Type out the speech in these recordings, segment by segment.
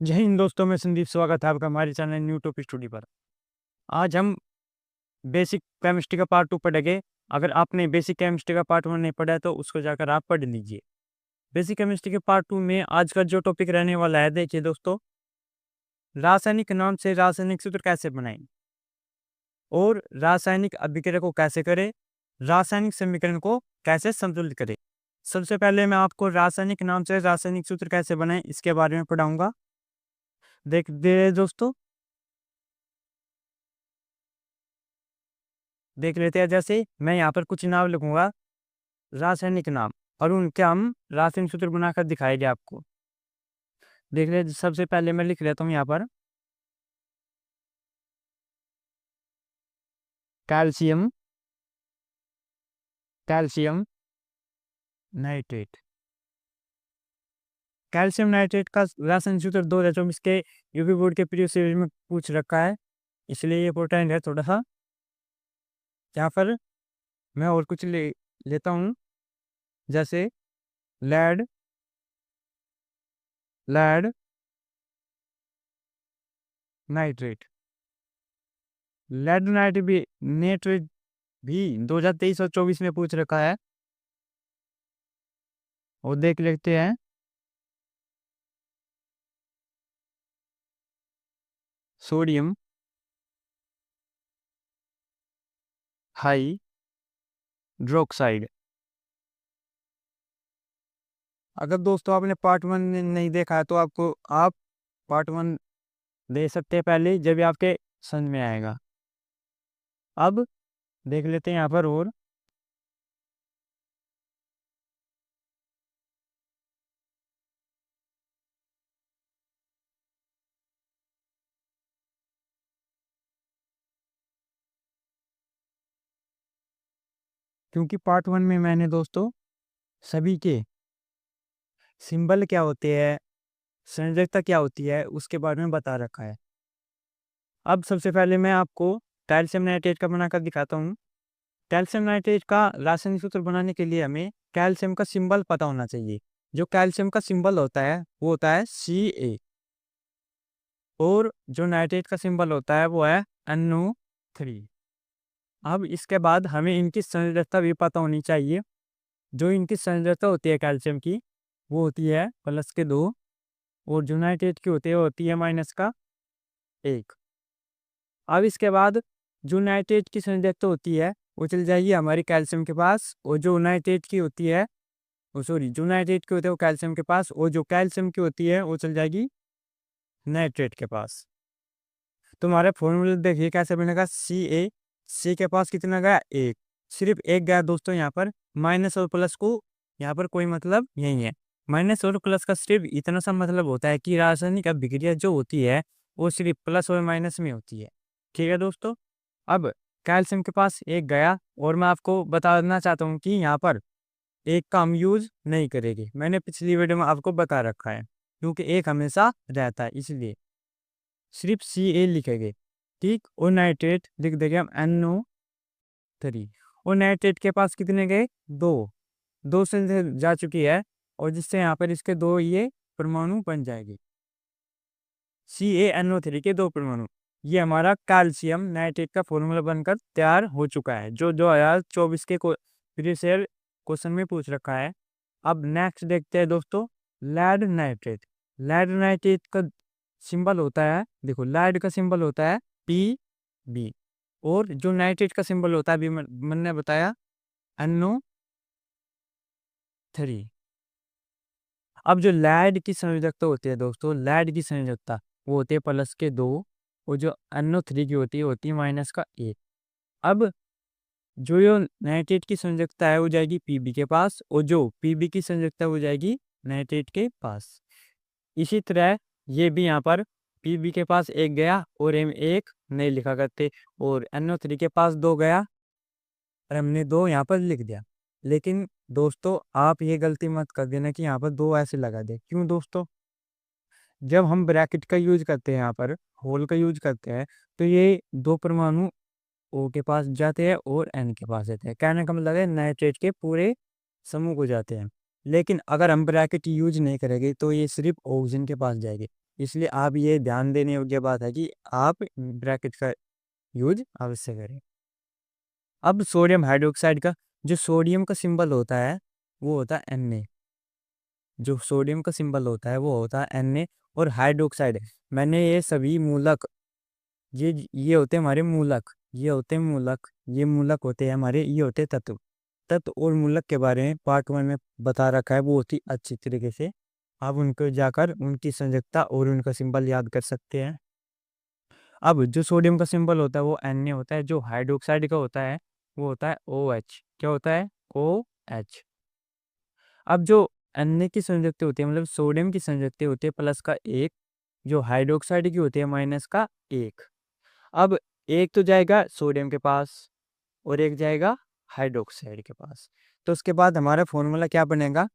जय हिंद दोस्तों, मैं संदीप। स्वागत है आपका हमारे चैनल न्यू टॉपिक स्टूडी पर। आज हम बेसिक केमिस्ट्री का पार्ट 2 पढ़ेंगे। अगर आपने बेसिक केमिस्ट्री का पार्ट 1 नहीं पढ़ा है तो उसको जाकर आप पढ़ लीजिए। बेसिक केमिस्ट्री के पार्ट 2 में आज का जो टॉपिक रहने वाला है, देखिए दोस्तों, रासायनिक नाम से रासायनिक सूत्र कैसे बनाएं और रासायनिक अभिक्रिया को कैसे करें, रासायनिक समीकरण को कैसे संतुलित करें। सबसे पहले मैं आपको रासायनिक नाम से रासायनिक सूत्र कैसे बनाएं इसके बारे में पढ़ाऊंगा। देख दे दोस्तों, देख लेते हैं। जैसे मैं यहाँ पर कुछ नाम लिखूंगा, रासायनिक नाम, और उनके हम रासायनिक सूत्र बनाकर दिखाएंगे आपको। देख ले, सबसे पहले मैं लिख लेता हूँ यहाँ पर calcium, calcium nitrate. Calcium nitrate का रासायनिक सूत्र 2024 के यूपी बोर्ड के प्रीवियस सीरीज में पूछ रखा है, इसलिए ये इंपॉर्टेंट है थोड़ा सा। यहाँ पर मैं और कुछ लेता हूँ, जैसे lead, lead nitrate. Lead nitrate भी नेट्रेट भी 2023 और 24 में पूछ रखा है, और देख लेते हैं। Sodium hydroxide. अगर दोस्तों आपने पार्ट 1 नहीं देखा है तो आप पार्ट 1 दे सकते हैं पहले, जब भी आपके समझ में आएगा। अब देख लेते हैं यहाँ पर। और क्योंकि पार्ट 1 में मैंने दोस्तों सभी के सिंबल क्या होते हैं, संयोजकता क्या होती है, उसके बारे में बता रखा है। अब सबसे पहले मैं आपको कैल्शियम नाइट्रेट का बनाकर दिखाता हूँ। कैल्शियम नाइट्रेट का रासायनिक सूत्र बनाने के लिए हमें कैल्शियम का सिंबल पता होना चाहिए। जो कैल्शियम का सिंबल होता है वो होता है Ca, और जो नाइट्रेट का सिंबल होता है वो है NO3। अब इसके बाद हमें इनकी संयोजकता भी पता होनी चाहिए। जो इनकी संयोजकता होती है कैल्शियम की, वो होती है +2, और जो नाइट्रेट की होती है वो होती है -1। अब इसके बाद जो नाइट्रेट की संयोजकता होती है वो चल जाएगी हमारी कैल्शियम के पास, और जो नाइट्रेट की होती है जो नाइट्रेट की होती है वो कैल्शियम के पास, और जो कैल्शियम की होती है वो चल जाएगी नाइट्रेट के पास। तुम्हारे फॉर्मूले देखिए कैसे बनेगा। सी के पास कितना गया? 1, सिर्फ 1 गया दोस्तों। यहाँ पर माइनस और प्लस को यहाँ पर कोई मतलब नहीं है। माइनस और प्लस का सिर्फ इतना सा मतलब होता है कि रासायनिक अभिक्रिया जो होती है वो सिर्फ प्लस और माइनस में होती है। ठीक है दोस्तों। अब कैल्शियम के पास 1 गया, और मैं आपको बताना चाहता हूँ कि यहाँ पर 1 का हम यूज नहीं करेंगे। मैंने पिछली वीडियो में आपको बता रखा है, क्योंकि 1 हमेशा रहता है, इसलिए सिर्फ Ca लिखेंगे। ठीक, और नाइट्रेट लिख देंगे हम NO3। और नाइट्रेट के पास कितने गए? 2 से जा चुकी है, और जिससे यहाँ पर इसके 2 ये परमाणु बन जाएंगे। CaNO3 के 2 परमाणु। ये हमारा कैल्शियम नाइट्रेट का फॉर्मूला बनकर तैयार हो चुका है, जो 2024 के प्रीवियस ईयर क्वेश्चन में पूछ रखा है। अब नेक्स्ट देखते हैं दोस्तों, लेड नाइट्रेट। लेड नाइट्रेट का सिंबल होता है, देखो लेड का सिंबल होता है Pb, और जो नाइट्रेट का सिंबल होता है अभी मैंने बताया NO3। अब जो लेड की संयोजकता होती है दोस्तों, लेड की संयोजकता वो होती है +2, और जो NO3 की होती है -1। अब जो नाइट्रेट की संयोजकता है वो जाएगी Pb के पास, और जो Pb की संयोजकता हो जाएगी नाइट्रेट के पास। इसी तरह ये भी यहाँ पर Pb के पास 1 गया, और हम 1 नहीं लिखा करते, और NO3 के पास 2 गया, और हमने 2 यहाँ पर लिख दिया। लेकिन दोस्तों आप ये गलती मत कर देना कि यहाँ पर 2 ऐसे लगा दे। क्यों दोस्तों? जब हम ब्रैकेट का यूज करते हैं, यहाँ पर होल का यूज करते हैं, तो ये 2 परमाणु O के पास जाते हैं और N के पास जाते हैं। कहने का मतलब है नाइट्रेट के पूरे समूह को जाते हैं। लेकिन अगर हम ब्रैकेट यूज नहीं करेंगे तो ये सिर्फ ऑक्सीजन के पास जाएगी। इसलिए आप ये ध्यान देने योग्य बात है कि आप ब्रैकेट का यूज अवश्य करें। अब सोडियम हाइड्रोक्साइड का जो सोडियम का सिंबल होता है वो होता है Na। जो सोडियम का सिंबल होता है वो होता है Na। और हाइड्रोक्साइड मैंने ये सभी मूलक, ये होते हैं हमारे मूलक, ये होते हैं मूलक, ये मूलक होते हैं हमारे, ये होते हैं तत्व। तत्व और मूलक के बारे में पार्ट 1 में बता रखा है बहुत ही अच्छी तरीके से। आप उनको जाकर उनकी संयोजकता और उनका सिंबल याद कर सकते हैं। अब जो सोडियम का सिंबल होता है वो Na होता है, जो हाइड्रोक्साइड का होता है वो होता है OH। क्या होता है? OH। अब जो Na की संयोजकता होती है, मतलब सोडियम की संयोजकता होती है प्लस का 1, जो हाइड्रोक्साइड की होती है माइनस का 1। अब एक तो जाएगा सोडियम के पास और एक जाएगा हाइड्रोक्साइड के पास। तो उसके बाद हमारा फॉर्मूला क्या बनेगा?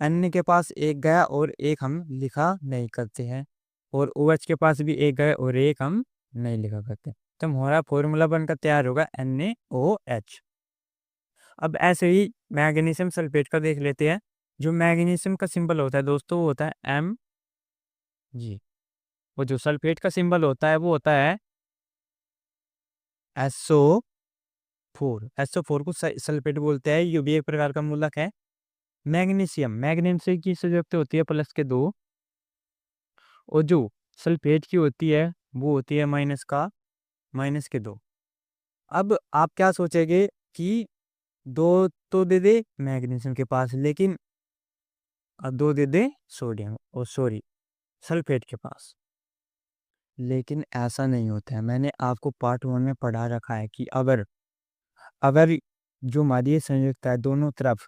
अन्य के पास एक गया और एक हम लिखा नहीं करते हैं, और OH के पास भी एक गया और एक हम नहीं लिखा करते। तो हमारा फॉर्मूला बनकर तैयार होगा NaOH। अब ऐसे ही मैग्नीशियम सल्फेट का देख लेते हैं। जो मैग्नीशियम का सिंबल होता है दोस्तों वो होता है Mg। वो जो सल्फेट का सिंबल होता है वो होता है SO4। SO4 को सल्फेट बोलते हैं, ये भी एक प्रकार का मूलक है। मैग्नीशियम, मैग्नीशियम की संयुक्त होती है प्लस के 2, और जो सल्फेट की होती है वो होती है माइनस के 2। अब आप क्या सोचेंगे कि 2 तो दे दे मैग्नीशियम के पास, लेकिन 2 दे दे सोडियम, और सॉरी सल्फेट के पास। लेकिन ऐसा नहीं होता है। मैंने आपको पार्ट 1 में पढ़ा रखा है कि अगर अगर जो हमारी ये संयुक्त है दोनों तरफ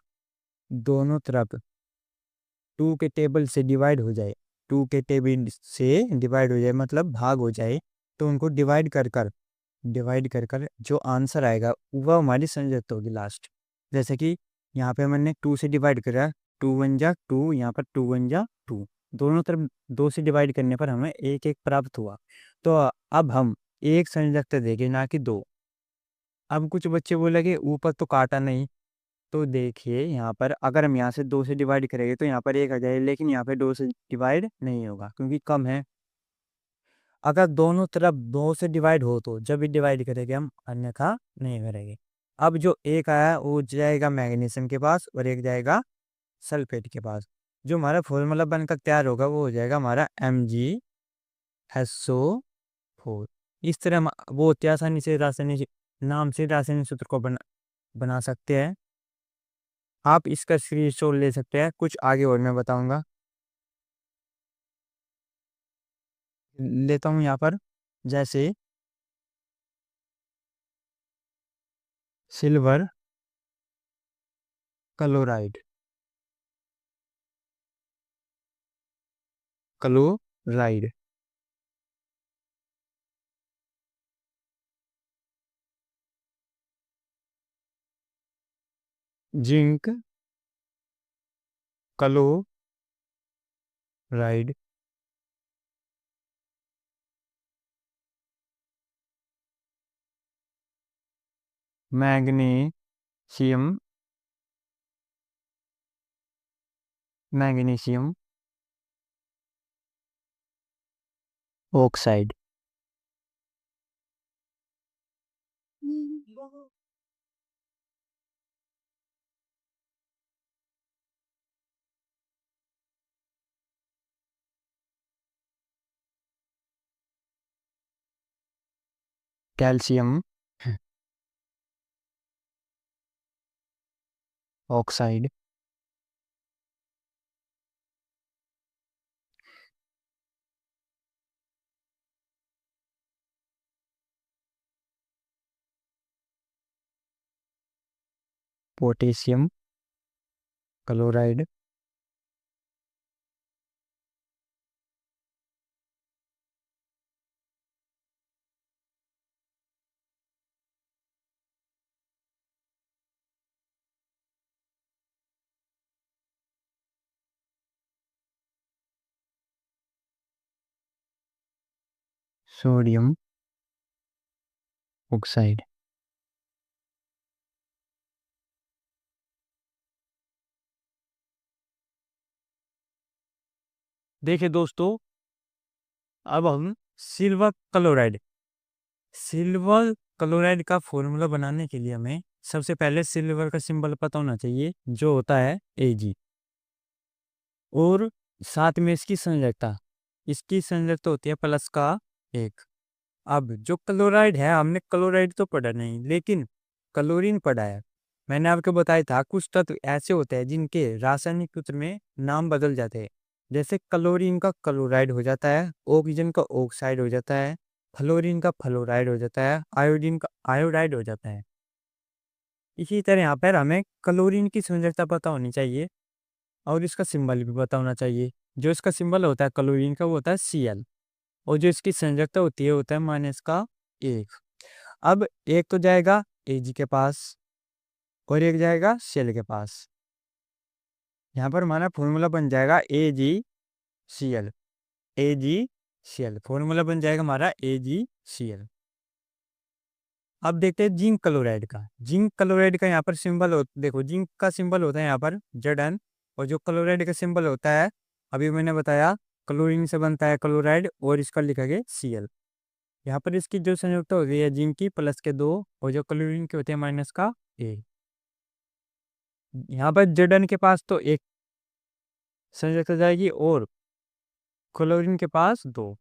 2 के टेबल से डिवाइड हो जाए, 2 के टेबल से डिवाइड हो जाए मतलब भाग हो जाए, तो उनको डिवाइड कर जो आंसर आएगा वह हमारी संयुक्त होगी लास्ट। जैसे कि यहाँ पे मैंने 2 से डिवाइड करा, 2 1 जा 2, यहाँ पर 2 1 जा 2, दोनों तरफ 2 से डिवाइड करने पर हमें एक एक प्राप्त हुआ। तो अब हम एक संयुक्त देंगे ना कि 2। अब कुछ बच्चे बोलेंगे ऊपर तो काटा नहीं, तो देखिए यहाँ पर अगर हम यहाँ से 2 से डिवाइड करेंगे तो यहाँ पर 1 आ जाएगा, लेकिन यहाँ पे 2 से डिवाइड नहीं होगा क्योंकि कम है। अगर दोनों तरफ 2 से डिवाइड हो तो जब भी डिवाइड करेंगे हम, अन्यथा नहीं करेंगे। अब जो एक आया वो जाएगा मैग्नीशियम के पास और एक जाएगा सल्फेट के पास। जो हमारा फॉर्मूला बनकर तैयार होगा वो हो जाएगा हमारा MgSO4। इस तरह हम वो अति आसानी से रासायनिक नाम से रासायनिक सूत्र को बना सकते हैं। आप इसका स्क्रीनशॉट ले सकते हैं, कुछ आगे और मैं बताऊंगा। लेता हूँ यहाँ पर, जैसे silver chloride, chloride, zinc chloride, magnesium magnesium oxide, calcium oxide, potassium chloride, sodium oxide. देखिए दोस्तों, अब हम सिल्वर क्लोराइड सिल्वर क्लोराइड का फॉर्मूला बनाने के लिए हमें सबसे पहले सिल्वर का सिंबल पता होना चाहिए, जो होता है Ag। और साथ में इसकी संयोजकता होती है प्लस का 1। अब जो क्लोराइड है, हमने क्लोराइड तो पढ़ा नहीं, लेकिन क्लोरीन पढ़ा है। मैंने आपको बताया था कुछ तत्व ऐसे होते हैं जिनके रासायनिक सूत्र में नाम बदल जाते हैं। जैसे क्लोरीन का क्लोराइड हो जाता है, ऑक्सीजन का ऑक्साइड हो जाता है, फ्लोरीन का फ्लोराइड हो जाता है, आयोडीन का आयोडाइड हो जाता है। इसी तरह यहाँ पर हमें क्लोरीन की संयोजकता पता होनी चाहिए और इसका सिंबल भी पता होना चाहिए। जो इसका सिंबल होता है क्लोरीन का, वो होता है Cl। और जो इसकी संयोजकता होती है होता है माइनस का 1। अब एक तो जाएगा Ag के पास और एक जाएगा Cl के पास। यहाँ पर हमारा फॉर्मूला बन जाएगा AgCl। AgCl फॉर्मूला बन जाएगा हमारा AgCl। अब देखते हैं जिंक क्लोराइड का यहाँ पर सिंबल देखो, जिंक का सिंबल होता है यहाँ पर Zn, और जो क्लोराइड का सिंबल होता है, अभी मैंने बताया क्लोरीन से बनता है क्लोराइड, और इसका लिखा गया Cl। यहाँ पर इसकी जो संयोजकता होती है जिंक की प्लस के 2, और जो क्लोरीन के होते हैं माइनस का 1। यहाँ पर Zn के पास तो एक संयोजकता जाएगी और क्लोरीन के पास 2।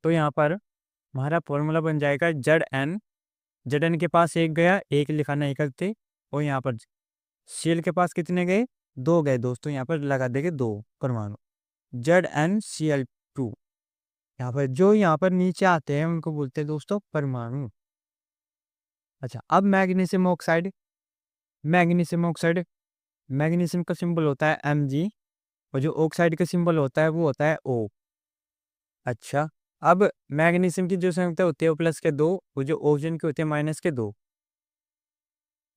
तो यहाँ पर हमारा फॉर्मूला बन जाएगा Zn के पास एक गया, एक लिखा नहीं करते, और यहाँ पर Cl के पास कितने गए, 2 गए दोस्तों। यहाँ पर लगा देंगे 2 परमाणु, ZnCl2। यहाँ पर नीचे आते हैं उनको बोलते हैं दोस्तों परमाणु। अच्छा, अब मैग्नीशियम का सिंबल होता है Mg, और जो ऑक्साइड का सिंबल होता है वो होता है O। अच्छा, अब मैग्नीशियम की जो संयोजकता होती है वो प्लस के 2, और जो ऑक्सीजन के होते हैं माइनस के 2।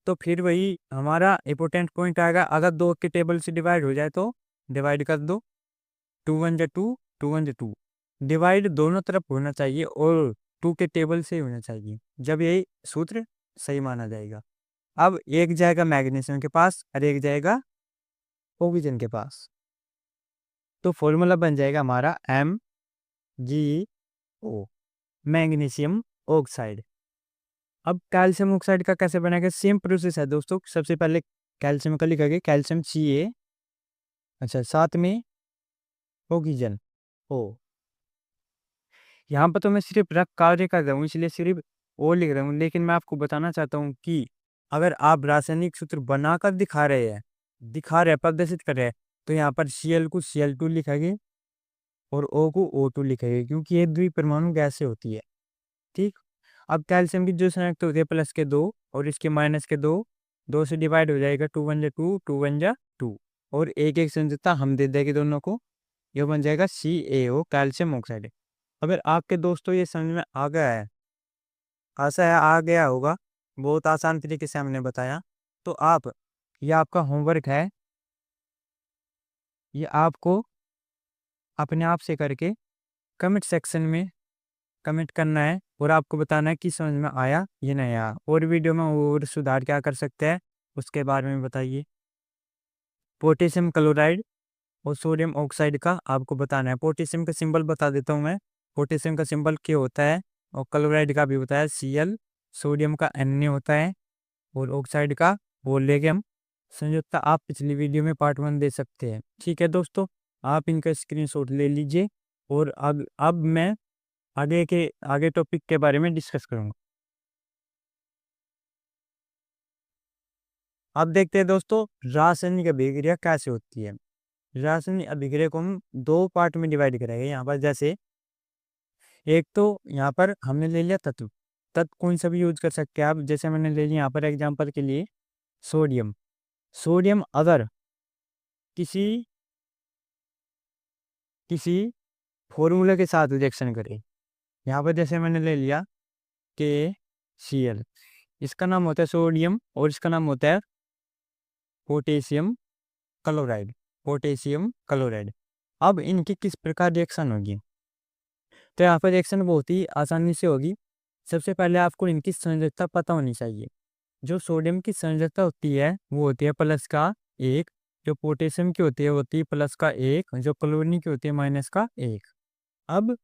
तो फिर वही हमारा इंपॉर्टेंट पॉइंट आएगा, अगर 2 के टेबल से डिवाइड हो जाए तो डिवाइड कर दो, 2 1 जा 2, 2 1 जा 2। डिवाइड दोनों तरफ होना चाहिए और 2 के टेबल से होना चाहिए, जब यही सूत्र सही माना जाएगा। अब एक जाएगा मैग्नीशियम के पास और एक जाएगा ऑक्सीजन के पास, तो फॉर्मूला बन जाएगा हमारा MgO, मैग्नीशियम ऑक्साइड। अब कैल्शियम ऑक्साइड का कैसे बनेगा, सेम प्रोसेस है दोस्तों। सबसे पहले कैल्शियम का लिखा गया कैल्शियम Ca, अच्छा, साथ में ऑक्सीजन O। यहाँ पर तो मैं सिर्फ रफ कार्य कर रहा हूँ, इसलिए सिर्फ O लिख रहा हूँ, लेकिन मैं आपको बताना चाहता हूँ कि अगर आप रासायनिक सूत्र बनाकर दिखा रहे हैं प्रदर्शित कर रहे हैं, तो यहाँ पर Cl को Cl2 लिखेंगे और O को O2 लिखेंगे, क्योंकि ये द्विपरमाणु गैसें होती है। ठीक। अब कैल्शियम की जो संयुक्त होती है प्लस के 2 और इसके माइनस के 2, 2 से डिवाइड हो जाएगा, 2 1 जा 2, 2 1 जा 2, और एक एक संयुक्ता हम दे देंगे दोनों को, यह बन जाएगा CaO, कैल्शियम ऑक्साइड। अगर आपके दोस्तों ये समझ में आ गया है, आशा है आ गया होगा, बहुत आसान तरीके से हमने बताया, तो ये आपका होमवर्क है, ये आपको अपने आप से करके कमेंट सेक्शन में कमेंट करना है और आपको बताना है कि समझ में आया या नहीं आया, और वीडियो में और सुधार क्या कर सकते हैं उसके बारे में बताइए। पोटेशियम क्लोराइड और सोडियम ऑक्साइड का आपको बताना है। पोटेशियम का सिंबल बता देता हूँ मैं, पोटेशियम का सिंबल K होता है, और क्लोराइड का भी बताया Cl, सोडियम का Na होता है, और ऑक्साइड का बोल लेंगे हम संयुक्ता। आप पिछली वीडियो में पार्ट 1 दे सकते हैं। ठीक है दोस्तों, आप इनका स्क्रीनशॉट ले लीजिए, और अब मैं आगे टॉपिक के बारे में डिस्कस करूंगा। अब देखते हैं दोस्तों रासायनिक अभिक्रिया कैसे होती है। रासायनिक अभिक्रिया को हम 2 पार्ट में डिवाइड करेंगे। यहाँ पर जैसे एक तो यहाँ पर हमने ले लिया तत्व कौन सा भी यूज कर सकते हैं आप, जैसे मैंने ले लिया यहाँ पर एग्जांपल के लिए सोडियम अगर किसी फॉर्मूला के साथ रिएक्शन करे, यहाँ पर जैसे मैंने ले लिया KCl, इसका नाम होता है सोडियम और इसका नाम होता है पोटेशियम क्लोराइड। अब इनकी किस प्रकार रिएक्शन होगी, तो यहाँ पर रिएक्शन बहुत ही आसानी से होगी। सबसे पहले आपको इनकी संयोजकता पता होनी चाहिए। जो सोडियम की संयोजकता होती है वो होती है प्लस का 1, जो पोटेशियम की होती है प्लस का 1, जो क्लोरीन की होती है माइनस का 1। अब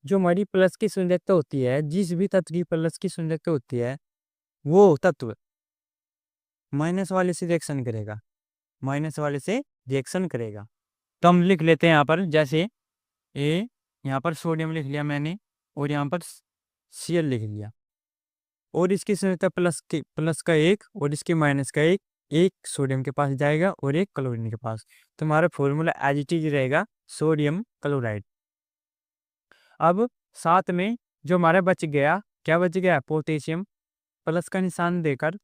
जो हमारी प्लस की संयोजकता होती है, जिस भी तत्व की प्लस की संयोजकता होती है, वो तत्व माइनस वाले से रिएक्शन करेगा, माइनस वाले से रिएक्शन करेगा। तो हम लिख लेते हैं यहाँ पर, जैसे ए, यहाँ पर सोडियम लिख लिया मैंने, और यहाँ पर Cl लिख लिया, और इसकी संयोजकता प्लस का एक और इसकी माइनस का एक, एक सोडियम के पास जाएगा और एक क्लोरीन के पास। तो हमारा फॉर्मूला एज इट इज रहेगा, सोडियम क्लोराइड। अब साथ में जो हमारा बच गया, क्या बच गया, पोटेशियम, प्लस का निशान देकर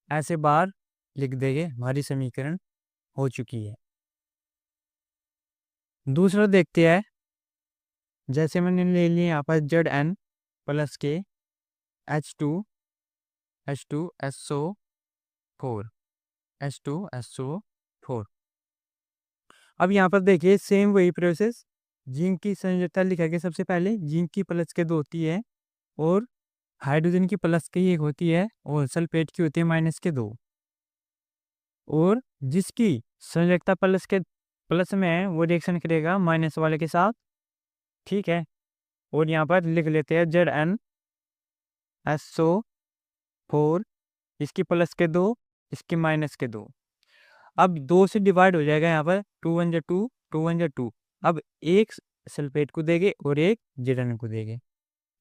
ऐसे बाहर लिख देंगे, हमारी समीकरण हो चुकी है। दूसरा देखते हैं, जैसे मैंने ले लिया यहाँ पर Zn प्लस के H2SO4, H2SO4। अब यहाँ पर देखिए सेम वही प्रोसेस, जिंक की संयोजकता लिखेंगे सबसे पहले, जिंक की प्लस के 2 होती है और हाइड्रोजन की प्लस की 1 होती है और सल्फेट की होती है माइनस के 2, और जिसकी संयोजकता प्लस में है वो रिएक्शन करेगा माइनस वाले के साथ, ठीक है। और यहाँ पर लिख लेते हैं ZnSO4, इसकी प्लस के 2, इसकी माइनस के 2। अब 2 से डिवाइड हो जाएगा, यहाँ पर 2 1 2, 2 1 2। अब एक सल्फेट को देंगे और एक Zn को देंगे,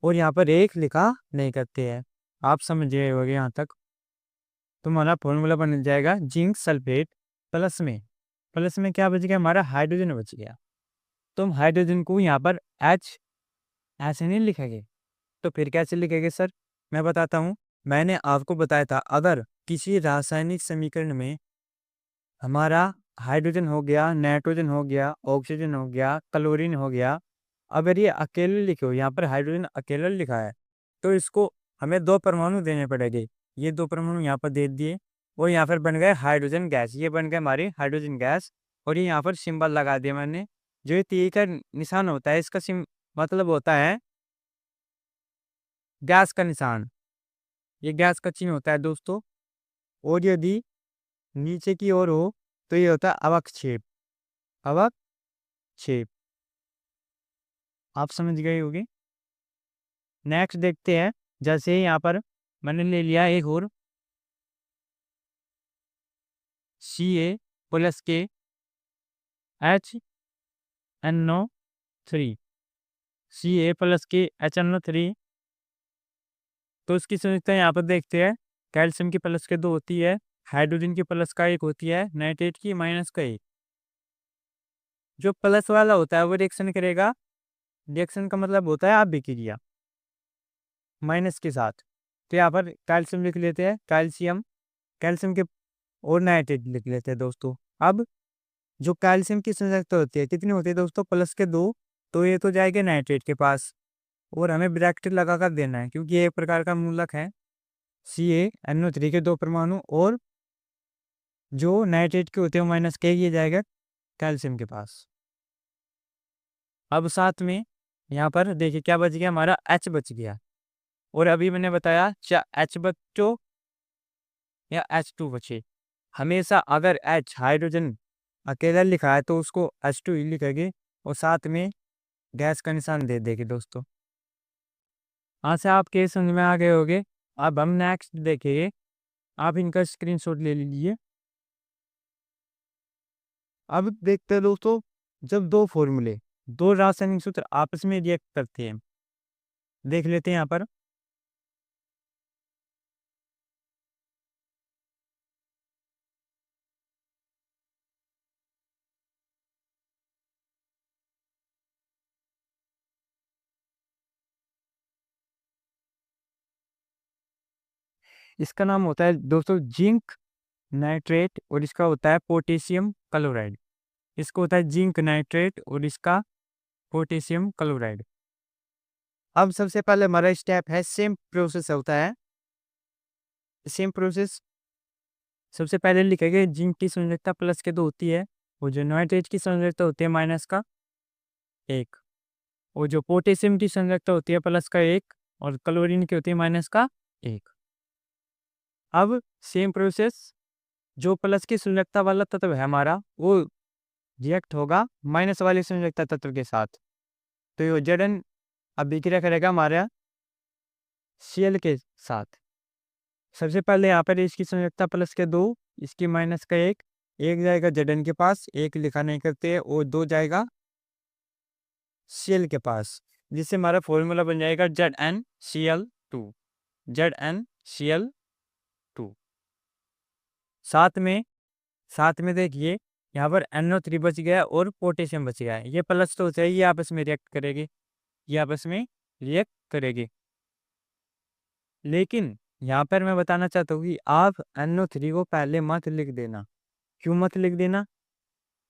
और यहाँ पर एक लिखा नहीं करते हैं, आप समझ गए होंगे यहाँ तक। तो हमारा फॉर्मूला बन जाएगा जिंक सल्फेट प्लस में क्या बच गया, हमारा हाइड्रोजन बच गया। तो हम हाइड्रोजन को यहाँ पर H ऐसे नहीं लिखेंगे, तो फिर कैसे लिखेंगे सर, मैं बताता हूँ। मैंने आपको बताया था, अगर किसी रासायनिक समीकरण में हमारा हाइड्रोजन हो गया, नाइट्रोजन हो गया, ऑक्सीजन हो गया, क्लोरीन हो गया, अगर ये अकेले लिखे हो, यहाँ पर हाइड्रोजन अकेला लिखा है, तो इसको हमें 2 परमाणु देने पड़ेंगे। ये 2 परमाणु यहाँ पर दे दिए, और यहाँ पर बन गए हाइड्रोजन गैस, ये बन गए हमारी हाइड्रोजन गैस। और ये यहाँ पर सिंबल लगा दिया मैंने, जो ये तीर का निशान होता है, इसका मतलब होता है गैस का निशान, ये गैस का चिन्ह होता है दोस्तों। और यदि नीचे की ओर हो तो ये होता है अवक्षेप, अवक्षेप, आप समझ गए होंगे। नेक्स्ट देखते हैं, जैसे यहाँ पर मैंने ले लिया एक और Ca प्लस के HNO3, Ca प्लस के HNO3। तो इसकी संयोजकता यहाँ पर देखते हैं, कैल्शियम की प्लस के 2 होती है, हाइड्रोजन की प्लस का 1 होती है, नाइट्रेट की माइनस का 1। जो प्लस वाला होता है वो रिएक्शन करेगा, रिएक्शन का मतलब होता है अभिक्रिया माइनस के साथ। तो यहाँ पर कैल्शियम लिख लेते हैं, कैल्शियम के और नाइट्रेट लिख लेते हैं दोस्तों। अब जो कैल्शियम की संयोजकता होती है कितनी होती है दोस्तों, प्लस के 2, तो ये तो जाएगा नाइट्रेट के पास, और हमें ब्रैकेट लगा कर देना है, क्योंकि ये एक प्रकार का मूलक है। CaNO3 के 2 परमाणु, और जो नाइट्रेट के होते हैं माइनस के, ये जाएगा कैल्शियम के पास। अब साथ में यहाँ पर देखिए क्या बच गया, हमारा H बच गया। और अभी मैंने बताया H बचो या H2 बचे, हमेशा अगर H हाइड्रोजन अकेला लिखा है तो उसको H2 ही लिखेंगे, और साथ में गैस का निशान दे देंगे दोस्तों। यहाँ से आपके समझ में आ गए होंगे। अब हम नेक्स्ट देखेंगे, आप इनका स्क्रीनशॉट ले लीजिए। अब देखते हैं दोस्तों, जब दो रासायनिक सूत्र आपस में रिएक्ट करते हैं, देख लेते हैं यहाँ पर। इसका नाम होता है दोस्तों जिंक नाइट्रेट, और इसका होता है पोटेशियम क्लोराइड। इसको होता है जिंक नाइट्रेट और इसका पोटेशियम क्लोराइड। अब सबसे पहले हमारा स्टेप है, सेम प्रोसेस होता है, सेम प्रोसेस। सबसे पहले लिखेंगे जिंक की संयोजकता प्लस के 2 होती है, और जो नाइट्रेट की संयोजकता होती है माइनस का 1, और जो पोटेशियम की संयोजकता होती है प्लस का 1, और क्लोरीन की होती है माइनस का 1। अब सेम प्रोसेस, जो प्लस की संयोजकता वाला तत्व है हमारा, वो रिएक्ट होगा माइनस वाली संयोजकता तत्व के साथ। तो ये अभिक्रिया करेगा हमारा Cl के साथ। सबसे पहले यहाँ पर इसकी संयोजकता प्लस के 2, इसकी माइनस का 1, एक जाएगा Zn के पास, एक लिखा नहीं करते हैं, और 2 जाएगा Cl के पास, जिससे हमारा फॉर्मूला बन जाएगा ZnCl2। ZnCl2। साथ में देखिए यहाँ पर NO3 बच गया और पोटेशियम बच गया है। ये प्लस तो चाहिए, आपस में रिएक्ट करेगी, ये आपस में रिएक्ट करेगी। लेकिन यहाँ पर मैं बताना चाहता हूँ कि आप NO3 को पहले मत लिख देना। क्यों मत लिख देना?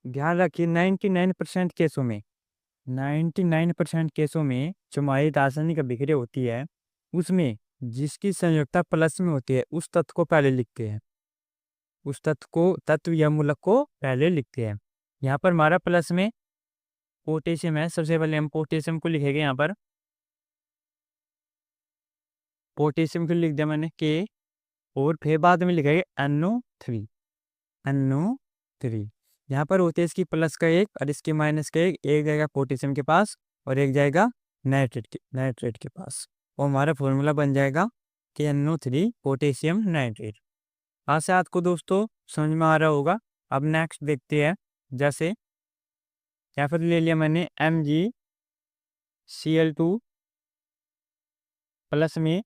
ध्यान रखिए 99% केसों में 99% केसों में जो हमारी रासायनिक अभिक्रिया होती है उसमें जिसकी संयोजकता प्लस में होती है उस तत्व को पहले लिखते हैं, उस तत्व या मूलक को पहले लिखते हैं। यहाँ पर हमारा प्लस में पोटेशियम है, सबसे पहले हम पोटेशियम को लिखेंगे। यहाँ पर पोटेशियम को लिख दिया मैंने के, और फिर बाद में लिखेंगे NO3। यहाँ पर होते हैं इसकी प्लस का 1 और इसकी माइनस का 1, एक जाएगा पोटेशियम के पास और एक जाएगा नाइट्रेट के पास, और हमारा फॉर्मूला बन जाएगा कि NO3 पोटेशियम नाइट्रेट। आशा आपको दोस्तों समझ में आ रहा होगा। अब नेक्स्ट देखते हैं। जैसे यहाँ पर ले लिया मैंने MgCl2 प्लस में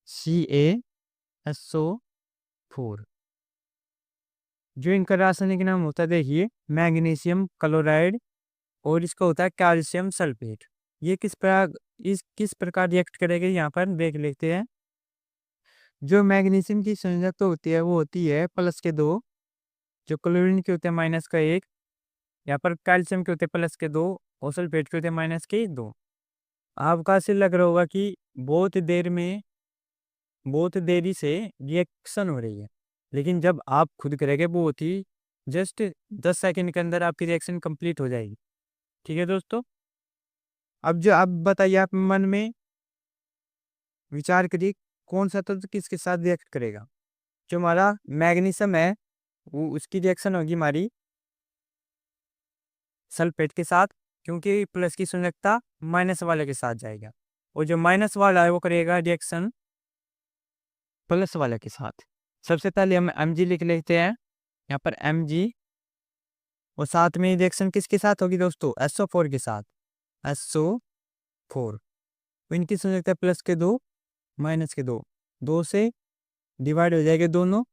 CaSO4। जो इनका रासायनिक नाम होता है देखिए मैग्नीशियम क्लोराइड, और इसका होता है कैल्शियम सल्फेट। ये किस प्रकार रिएक्ट करेगा यहाँ पर देख लेते हैं। जो मैग्नीशियम की संयोजकता होती है वो होती है प्लस के 2, जो क्लोरीन के होते हैं माइनस का 1, यहाँ पर कैल्शियम के होते हैं प्लस के 2 और सल्फेट के होते हैं माइनस के 2। आपका ऐसे लग रहा होगा कि बहुत देरी से रिएक्शन हो रही है, लेकिन जब आप खुद करेंगे वो होती जस्ट 10 सेकंड के अंदर आपकी रिएक्शन कंप्लीट हो जाएगी। ठीक है दोस्तों, अब बताइए, आप मन में विचार करिए कौन सा तत्व किसके साथ रिएक्ट करेगा। जो हमारा मैग्नीशियम है वो उसकी रिएक्शन होगी हमारी सल्फेट के साथ, क्योंकि प्लस की संयोजकता माइनस वाले के साथ जाएगा, और जो माइनस वाला है वो करेगा रिएक्शन प्लस वाले के साथ। सबसे पहले हम Mg लिख लेते हैं यहाँ पर Mg, और साथ में रिएक्शन किसके साथ होगी दोस्तों? SO4 के साथ। SO4 इनकी संयोजकता प्लस के 2 माइनस के 2 से डिवाइड हो जाएंगे दोनों,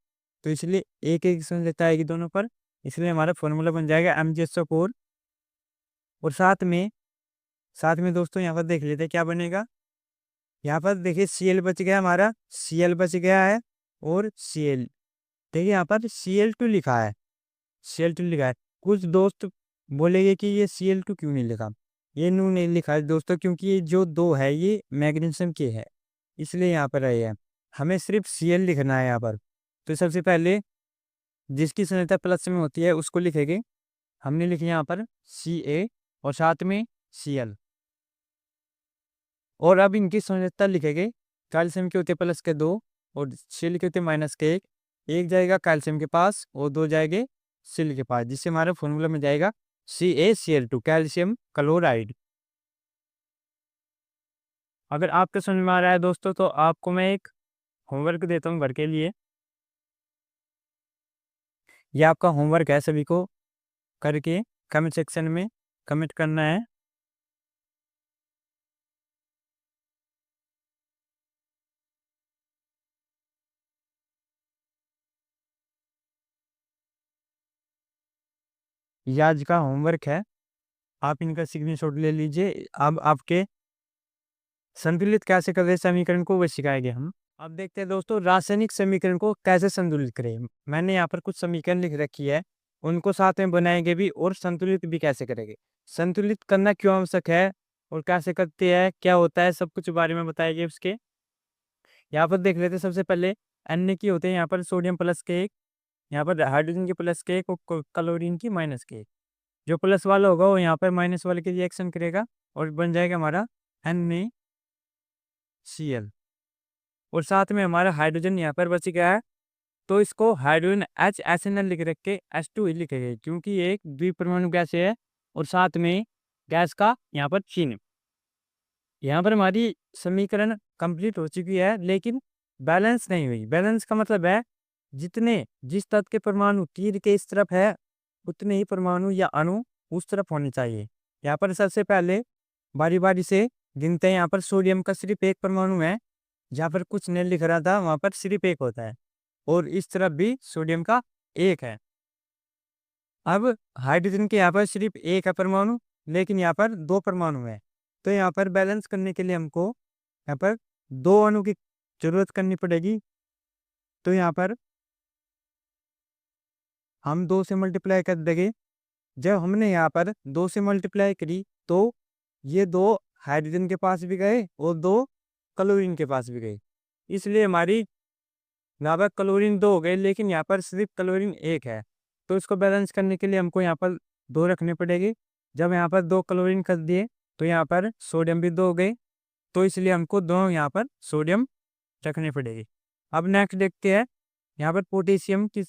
तो इसलिए एक एक संयोजकता आएगी दोनों पर, इसलिए हमारा फॉर्मूला बन जाएगा MgSO4। और साथ में दोस्तों यहाँ पर देख लेते हैं क्या बनेगा। यहाँ पर देखिए Cl बच गया, हमारा Cl बच गया है, और Cl देखिए यहाँ पर Cl2 लिखा है, कुछ दोस्त बोलेंगे कि ये Cl2 क्यों नहीं लिखा। ये नू नहीं लिखा है दोस्तों, क्योंकि ये जो 2 है ये मैग्नीशियम के है, इसलिए यहाँ पर आए हैं। हमें सिर्फ Cl लिखना है यहाँ पर। तो सबसे पहले जिसकी संयोजकता प्लस में होती है उसको लिखेंगे। हमने लिखी यहाँ पर Ca और साथ में Cl, और अब इनकी संयोजकता लिखेंगे। कैल्शियम के होते प्लस के 2 और Cl के होते माइनस के 1, एक जाएगा कैल्शियम के पास और 2 जाएंगे Cl के पास, जिससे हमारा फॉर्मूला में जाएगा CaCl2 कैल्शियम क्लोराइड। अगर आपके समझ में आ रहा है दोस्तों तो आपको मैं एक होमवर्क देता हूँ घर के लिए। यह आपका होमवर्क है, सभी को करके कमेंट सेक्शन में कमेंट करना है। ये आज का होमवर्क है, आप इनका स्क्रीनशॉट ले लीजिए। अब आपके संतुलित कैसे करें समीकरण को वो सिखाएंगे हम। अब देखते हैं दोस्तों रासायनिक समीकरण को कैसे संतुलित करें। मैंने यहाँ पर कुछ समीकरण लिख रखी है, उनको साथ में बनाएंगे भी और संतुलित भी कैसे करेंगे। संतुलित करना क्यों आवश्यक है और कैसे करते हैं, क्या होता है, सब कुछ बारे में बताएंगे उसके। यहाँ पर देख लेते हैं। सबसे पहले अन्य की होते हैं यहाँ पर सोडियम प्लस के 1, यहाँ पर हाइड्रोजन की प्लस के 1 और क्लोरीन की माइनस के 1। जो प्लस वाला होगा वो यहाँ पर माइनस वाले के रिएक्शन करेगा और बन जाएगा हमारा NaCl। और साथ में हमारा हाइड्रोजन यहाँ पर बच गया है, तो इसको हाइड्रोजन H ऐसे न लिख रखे H2 ही लिखेंगे, क्योंकि ये एक द्विपरमाणु गैस है और साथ में गैस का यहाँ पर चिन्ह। यहाँ पर हमारी समीकरण कंप्लीट हो चुकी है, लेकिन बैलेंस नहीं हुई। बैलेंस का मतलब है जिस तत्व के परमाणु तीर के इस तरफ है उतने ही परमाणु या अणु उस तरफ होने चाहिए। यहाँ पर सबसे पहले बारी बारी से गिनते हैं। यहाँ पर सोडियम का सिर्फ एक परमाणु है, जहाँ पर कुछ नहीं लिख रहा था वहाँ पर सिर्फ एक होता है, और इस तरफ भी सोडियम का एक है। अब हाइड्रोजन के यहाँ पर सिर्फ एक है परमाणु, लेकिन यहाँ पर दो परमाणु है। तो यहाँ पर बैलेंस करने के लिए हमको यहाँ पर दो अणु की जरूरत करनी पड़ेगी। तो यहाँ पर हम 2 से मल्टीप्लाई कर देंगे। जब हमने यहाँ पर 2 से मल्टीप्लाई करी तो ये 2 हाइड्रोजन के पास भी गए और 2 क्लोरीन के पास भी गए, इसलिए हमारी यहाँ पर क्लोरीन 2 हो गए, लेकिन यहाँ पर सिर्फ क्लोरीन 1 है। तो इसको बैलेंस करने के लिए हमको यहाँ पर 2 रखने पड़ेंगे। जब यहाँ पर 2 क्लोरीन कर दिए तो यहाँ पर सोडियम भी 2 हो गए, तो इसलिए हमको 2 यहाँ पर सोडियम रखने पड़ेगी। अब नेक्स्ट देखते हैं, यहाँ पर पोटेशियम की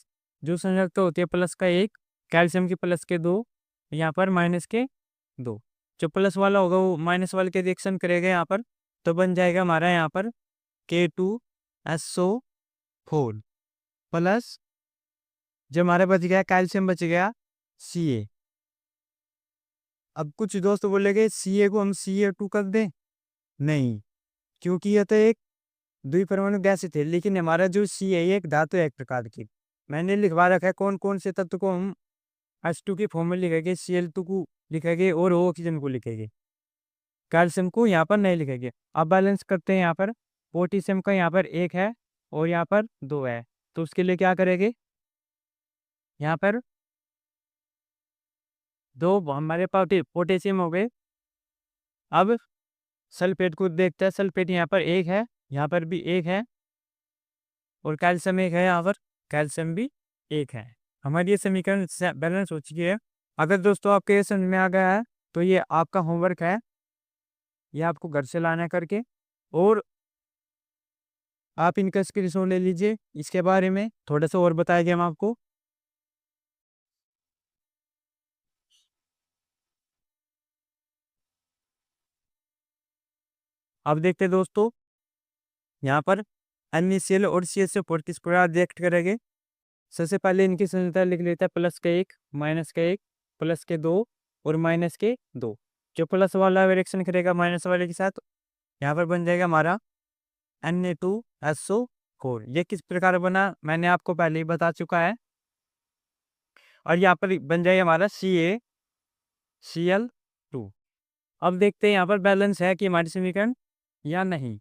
जो संरचना होती है प्लस का 1, कैल्शियम की प्लस के 2, यहाँ पर माइनस के 2। जो प्लस वाला होगा वो माइनस वाले के रिएक्शन करेगा यहाँ पर, तो बन जाएगा हमारा यहाँ पर K2SO4 प्लस जो हमारा बच गया कैल्शियम बच गया Ca। अब कुछ दोस्त बोलेंगे Ca को हम Ca2 कर दें, नहीं, क्योंकि यह तो एक द्विपरमाणु गैस थे, लेकिन हमारा जो Ca एक धातु है एक प्रकार की। मैंने लिखवा रखा है कौन कौन से तत्व को हम H2 की फॉर्म में लिखेंगे, Cl2 को लिखेंगे और ऑक्सीजन को लिखेंगे, कैल्शियम को यहाँ पर नहीं लिखेंगे। अब बैलेंस करते हैं। यहाँ पर पोटेशियम का यहाँ पर 1 है और यहाँ पर 2 है, तो उसके लिए क्या करेंगे, यहाँ पर 2 हमारे पास पोटेशियम हो गए। अब सल्फेट को देखते हैं। सल्फेट यहाँ पर 1 है, यहाँ पर भी 1 है, और कैल्शियम 1 है, यहाँ पर कैल्शियम भी 1 है। हमारी ये समीकरण बैलेंस हो चुकी है। अगर दोस्तों आपके ये समझ में आ गया है तो ये आपका होमवर्क है, ये आपको घर से लाना करके, और आप इनका स्क्रीनशॉट ले लीजिए। इसके बारे में थोड़ा सा और बताएंगे हम आपको। अब देखते हैं दोस्तों, यहाँ पर NaCl और CH4 किस प्रकार रिएक्ट करेंगे। सबसे पहले इनकी संरचना लिख लेता है, प्लस का 1, माइनस का 1, प्लस के 2 और माइनस के 2। जो प्लस वाला रिएक्शन करेगा माइनस वाले के साथ, यहाँ पर बन जाएगा हमारा Na2SO4। ये किस प्रकार बना मैंने आपको पहले ही बता चुका है। और यहाँ पर बन जाएगा हमारा CaCl2। अब देखते हैं यहाँ पर बैलेंस है कि हमारी समीकरण या नहीं।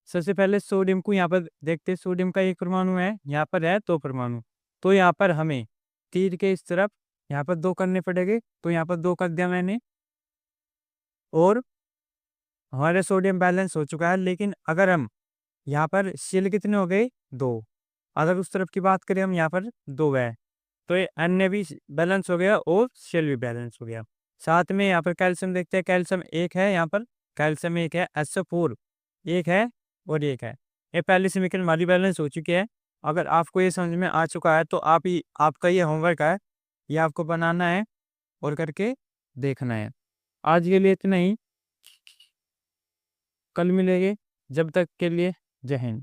सबसे पहले सोडियम को यहाँ पर देखते हैं। सोडियम का एक परमाणु है, यहाँ पर है 2 परमाणु, तो यहाँ पर हमें तीर के इस तरफ यहाँ पर 2 करने पड़ेंगे, तो यहाँ पर 2 कर दिया मैंने, और हमारे सोडियम बैलेंस हो चुका है। लेकिन अगर हम यहाँ पर Cl कितने हो गए, 2, अगर उस तरफ की बात करें हम यहाँ पर 2 है, तो ये N भी बैलेंस हो गया और Cl भी बैलेंस हो गया। साथ में यहाँ पर कैल्शियम देखते हैं, कैल्शियम 1 है, यहाँ पर कैल्शियम 1 है, SO4 1 है और 1 है। ये पहली समीकरण हमारी बैलेंस हो चुकी है। अगर आपको ये समझ में आ चुका है तो आपका ये होमवर्क है, ये आपको बनाना है और करके देखना है। आज के लिए इतना ही, कल मिलेंगे, जब तक के लिए जय हिंद।